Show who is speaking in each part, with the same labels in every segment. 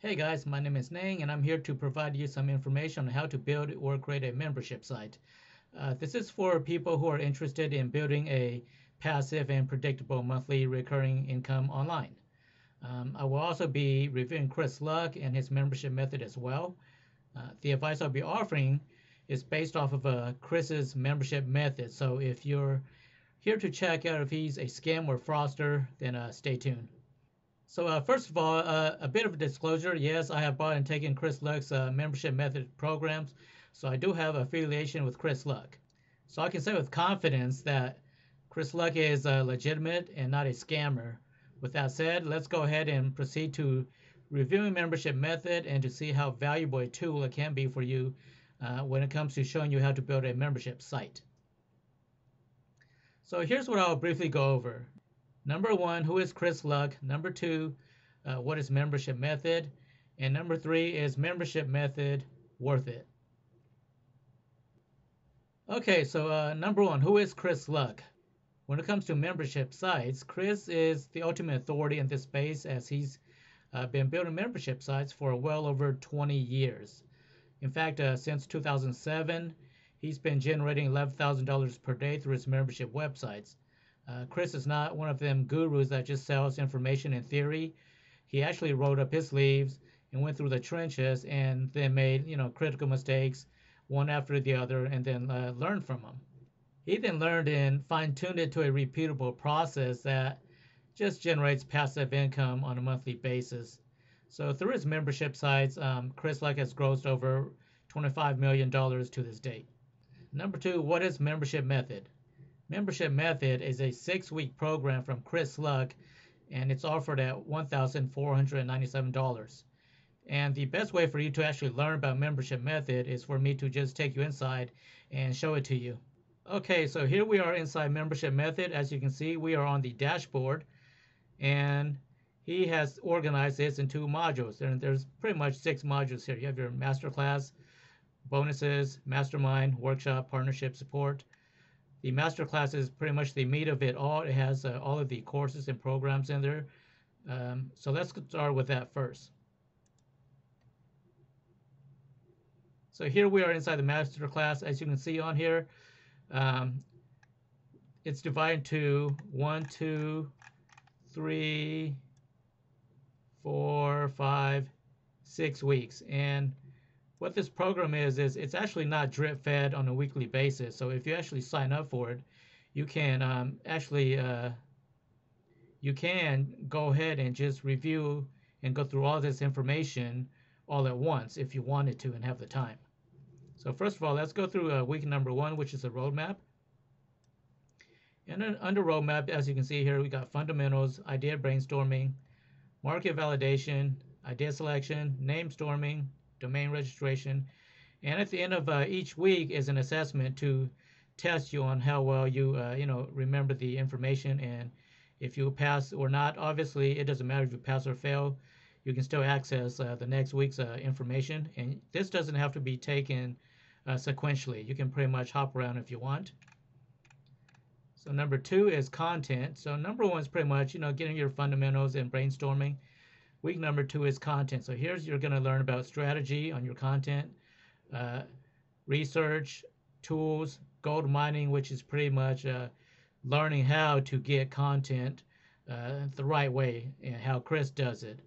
Speaker 1: Hey guys, my name is Nang and I'm here to provide you some information on how to build or create a membership site. This is for people who are interested in building a passive and predictable monthly recurring income online. I will also be reviewing Chris Luck and his membership method as well. The advice I'll be offering is based off of Chris's membership method, so if you're here to check out if he's a scam or fraudster, then stay tuned. So first of all, a bit of a disclosure. Yes, I have bought and taken Chris Luck's membership method programs, so I do have affiliation with Chris Luck. So I can say with confidence that Chris Luck is legitimate and not a scammer. With that said, let's go ahead and proceed to reviewing membership method and to see how valuable a tool it can be for you when it comes to showing you how to build a membership site. So here's what I'll briefly go over. Number one, who is Chris Luck? Number two, what is membership method? And number three, is membership method worth it? Okay, so number one, who is Chris Luck? When it comes to membership sites, Chris is the ultimate authority in this space as he's been building membership sites for well over 20 years. In fact, since 2007, he's been generating $11,000 per day through his membership websites. Chris is not one of them gurus that just sells information in theory. He actually rolled up his sleeves and went through the trenches and then made, critical mistakes one after the other and then learned from them. He then learned and fine-tuned it to a repeatable process that just generates passive income on a monthly basis. So through his membership sites, Chris Luck has grossed over $25 million to this date. Number two, what is membership method? Membership Method is a 6-week program from Chris Luck, and it's offered at $1,497. And the best way for you to actually learn about Membership Method is for me to just take you inside and show it to you. Okay, so here we are inside Membership Method. As you can see, we are on the dashboard, and he has organized this in 2 modules. And there's pretty much 6 modules here. You have your Masterclass, bonuses, Mastermind, workshop, partnership, support. The Masterclass is pretty much the meat of it all. It has all of the courses and programs in there. So let's start with that first. So here we are inside the Masterclass. As you can see on here, it's divided into 1, 2, 3, 4, 5, 6 weeks. And what this program is it's actually not drip fed on a weekly basis. So if you actually sign up for it, you can you can go ahead and just review and go through all this information all at once if you wanted to and have the time. So first of all, let's go through week number 1, which is a roadmap. And then under roadmap, as you can see here, we got fundamentals, idea brainstorming, market validation, idea selection, name storming, domain registration, and at the end of each week is an assessment to test you on how well you remember the information, and if you pass or not. Obviously, it doesn't matter if you pass or fail. You can still access the next week's information, and this doesn't have to be taken sequentially. You can pretty much hop around if you want. So number 2 is content. So number 1 is pretty much getting your fundamentals and brainstorming. Week number 2 is content. So here's you're going to learn about strategy on your content, research, tools, gold mining, which is pretty much learning how to get content the right way and how Chris does it.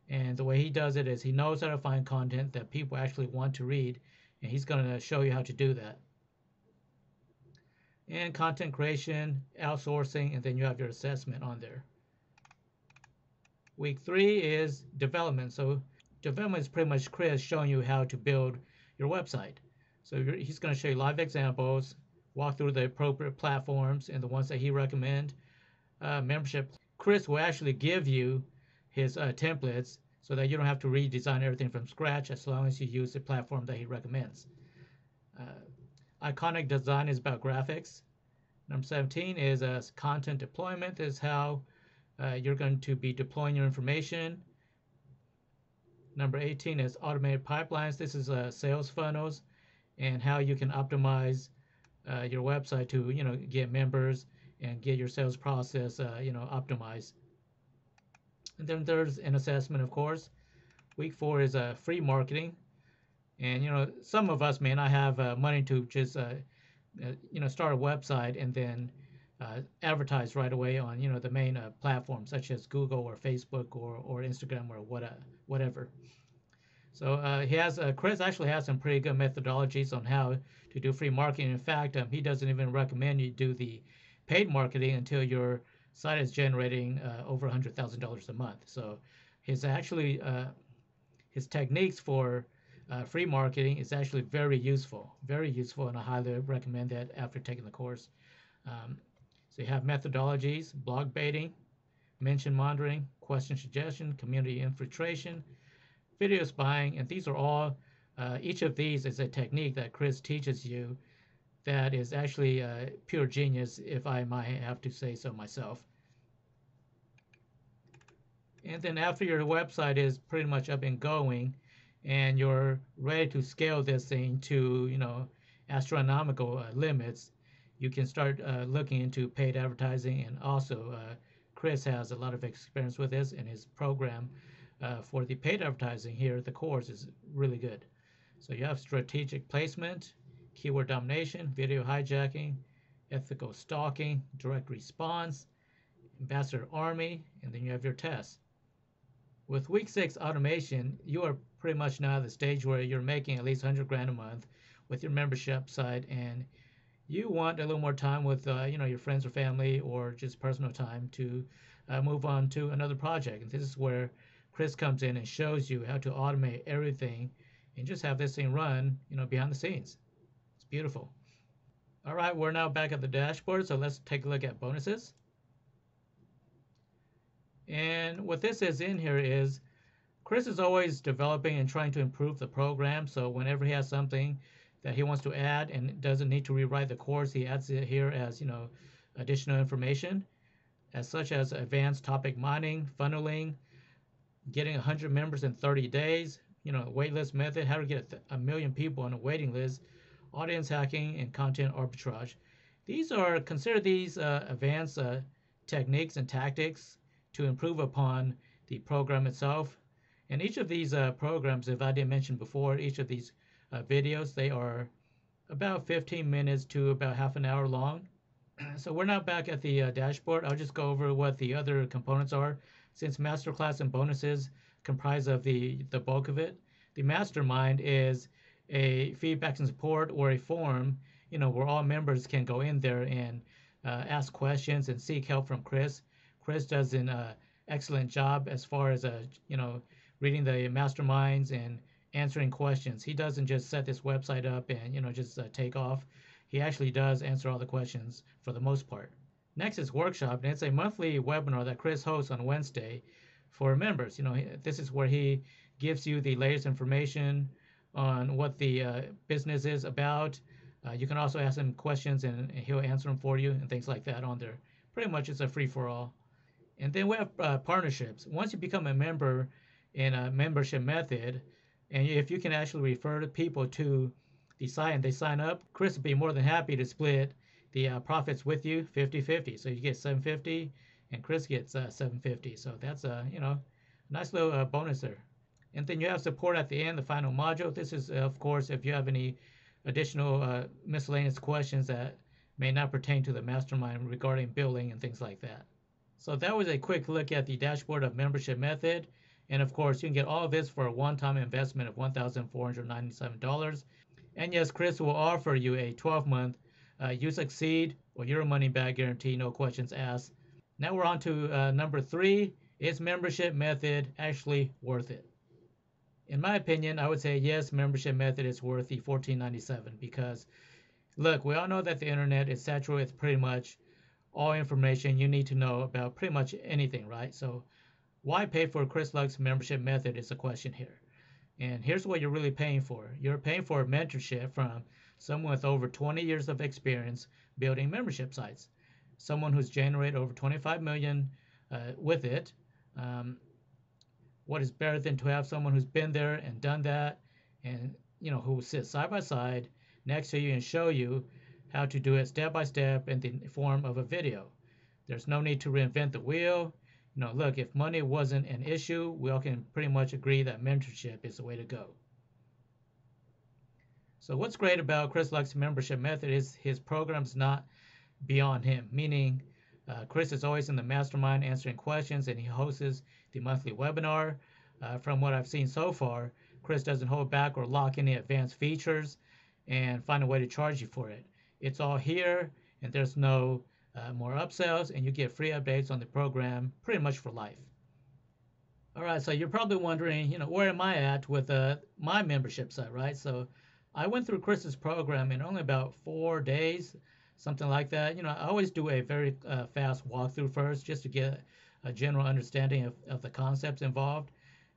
Speaker 1: And the way he does it is he knows how to find content that people actually want to read, and he's going to show you how to do that. And content creation, outsourcing, and then you have your assessment on there. Week 3 is development. So development is pretty much Chris showing you how to build your website. So he's going to show you live examples, walk through the appropriate platforms and the ones that he recommends. Membership. Chris will actually give you his templates so that you don't have to redesign everything from scratch as long as you use the platform that he recommends. Iconic design is about graphics. Number 17 is content deployment. This is how you're going to be deploying your information. Number 18 is automated pipelines. This is sales funnels and how you can optimize your website to get members and get your sales process optimized. And then there's an assessment, of course. Week 4 is free marketing. And some of us may not have money to just start a website and then advertise right away on the main platforms such as Google or Facebook or Instagram or whatever. So Chris actually has some pretty good methodologies on how to do free marketing. In fact, he doesn't even recommend you do the paid marketing until your site is generating over $100,000 a month. So his actually his techniques for free marketing is actually very useful, and I highly recommend that after taking the course. Um, so you have methodologies, blog baiting, mention monitoring, question suggestion, community infiltration, video spying, and these are all, each of these is a technique that Chris teaches you that is actually pure genius, if I might have to say so myself. And then after your website is pretty much up and going, and you're ready to scale this thing to, astronomical limits, you can start looking into paid advertising. And also, Chris has a lot of experience with this, and his program for the paid advertising here, the course is really good. So you have strategic placement, keyword domination, video hijacking, ethical stalking, direct response, ambassador army, and then you have your tests. With week 6 automation, you are pretty much now at the stage where you're making at least 100 grand a month with your membership site, and you want a little more time with your friends or family, or just personal time to move on to another project. And this is where Chris comes in and shows you how to automate everything and just have this thing run behind the scenes. It's beautiful. All right, we're now back at the dashboard, so let's take a look at bonuses. And what this is in here is Chris is always developing and trying to improve the program. So whenever he has something that he wants to add and doesn't need to rewrite the course, he adds it here as additional information, as such as advanced topic mining, funneling, getting 100 members in 30 days, waitlist method, how to get a million people on a waiting list, audience hacking, and content arbitrage. Consider these advanced techniques and tactics to improve upon the program itself. And each of these programs, if I didn't mention before, each of these videos, they are about 15 minutes to about half an hour long. So we're now back at the dashboard. I'll just go over what the other components are, since Masterclass and bonuses comprise of the bulk of it. The Mastermind is a feedback and support, or a forum, where all members can go in there and ask questions and seek help from Chris. Chris does an excellent job as far as reading the masterminds and answering questions. He doesn't just set this website up and just take off. He actually does answer all the questions for the most part. Next is workshop, and it's a monthly webinar that Chris hosts on Wednesday for members. This is where he gives you the latest information on what the business is about. You can also ask him questions and he'll answer them for you and things like that on there. Pretty much it's a free-for-all. And then we have partnerships. Once you become a member in a membership method, and if you can actually refer people to the site and they sign up, Chris will be more than happy to split the profits with you 50-50. So you get 750 and Chris gets 750. So that's a nice little bonus there. And then you have support at the end, the final module. This is, of course, if you have any additional miscellaneous questions that may not pertain to the mastermind regarding billing and things like that. So that was a quick look at the dashboard of membership method. And of course, you can get all of this for a one-time investment of $1,497. And yes, Chris will offer you a 12-month you succeed or your money back guarantee, no questions asked. Now we're on to number 3. Is membership method actually worth it? In my opinion, I would say yes, membership method is worth the $14.97 because, look, we all know that the internet is saturated with pretty much all information you need to know about pretty much anything, right? So why pay for Chris Luck's membership method is the question here. And here's what you're really paying for. You're paying for a mentorship from someone with over 20 years of experience building membership sites, someone who's generated over 25 million with it. What is better than to have someone who's been there and done that, and who will sit side by side next to you and show you how to do it step by step in the form of a video. There's no need to reinvent the wheel. Look, if money wasn't an issue, we all can pretty much agree that mentorship is the way to go. So what's great about Chris Luck's membership method is his program's not beyond him, meaning Chris is always in the mastermind answering questions and he hosts the monthly webinar. From what I've seen so far, Chris doesn't hold back or lock any advanced features and find a way to charge you for it. It's all here and there's no more upsells and you get free updates on the program pretty much for life. All right, so you're probably wondering, where am I at with my membership site, right? So I went through Chris's program in only about 4 days, something like that. I always do a very fast walkthrough first just to get a general understanding of the concepts involved.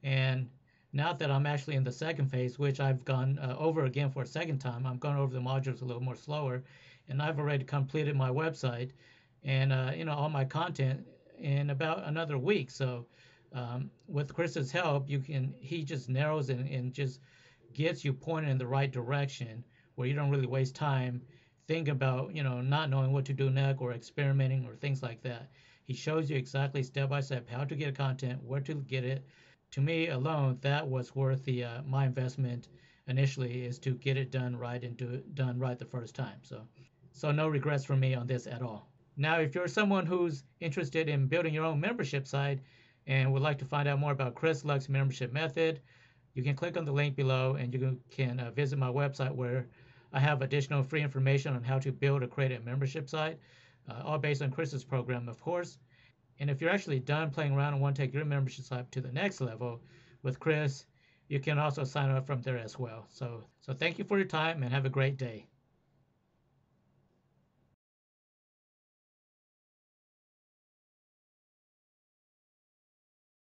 Speaker 1: And now that I'm actually in the second phase, which I've gone over again for a second time, I'm going over the modules a little more slower, and I've already completed my website and all my content in about another week. So with Chris's help, he just narrows and just gets you pointed in the right direction where you don't really waste time thinking about not knowing what to do next or experimenting or things like that. He shows you exactly step by step how to get content, where to get it. To me alone, that was worth the my investment initially, is to get it done right and do it done right the first time. So no regrets for me on this at all. Now, if you're someone who's interested in building your own membership site and would like to find out more about Chris Luck's membership method, you can click on the link below and you can visit my website where I have additional free information on how to build or create a membership site, all based on Chris's program, of course. And if you're actually done playing around and want to take your membership site to the next level with Chris, you can also sign up from there as well. So thank you for your time and have a great day.